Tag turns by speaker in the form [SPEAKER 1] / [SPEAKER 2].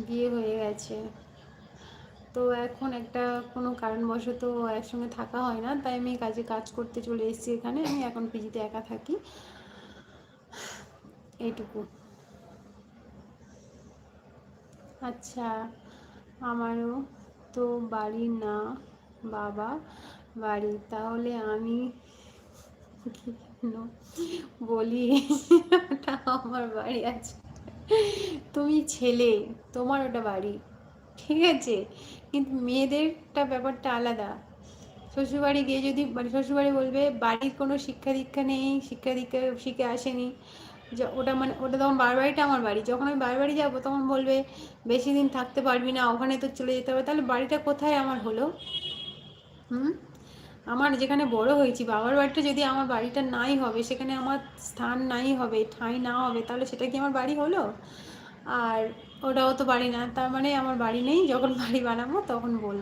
[SPEAKER 1] বিয়ে হয়ে গেছে। তো এখন একটা কোনো কারণবশত একসঙ্গে থাকা হয় না, তাই আমি কাজ করতে চলে এসেছি এখানে। আমি এখন পিজিতে একা থাকি, এইটুকু। আচ্ছা, আমারও তো বাড়ি না, বাবা বাড়ি, তাহলে আমি কেন বলি ওটা আমার বাড়ি আছে? তুমি ছেলে, তোমার ওটা বাড়ি, ঠিক আছে? কিন্তু মেয়েদেরটা ব্যাপারটা আলাদা। শ্বশুরবাড়ি গিয়ে যদি মানে শ্বশুরবাড়ি বলবে বাড়ির কোনো শিক্ষা দীক্ষা নেই, শিক্ষা দীক্ষা শিখে আসেনি, ওটা মানে ওটা তখন বাবার বাড়িটা আমার বাড়ি। যখন আমি বাবার বাড়ি যাবো তখন বলবে বেশি দিন থাকতে পারবি না, ওখানে তো চলে যেতে হবে। তাহলে বাড়িটা কোথায় আমার হলো? হুম? আমার যেখানে বড় হয়েছি, বাবার বাড়িটা যদি আমার বাড়িটা নাই হবে, সেখানে আমার স্থান নাই হবে, ঠাঁই না হবে, তাহলে সেটা কি আমার বাড়ি হলো? আর ওটাও তো বাড়ি না, তার মানে আমার বাড়ি নেই। যখন বাড়ি বানাবো তখন বলবো।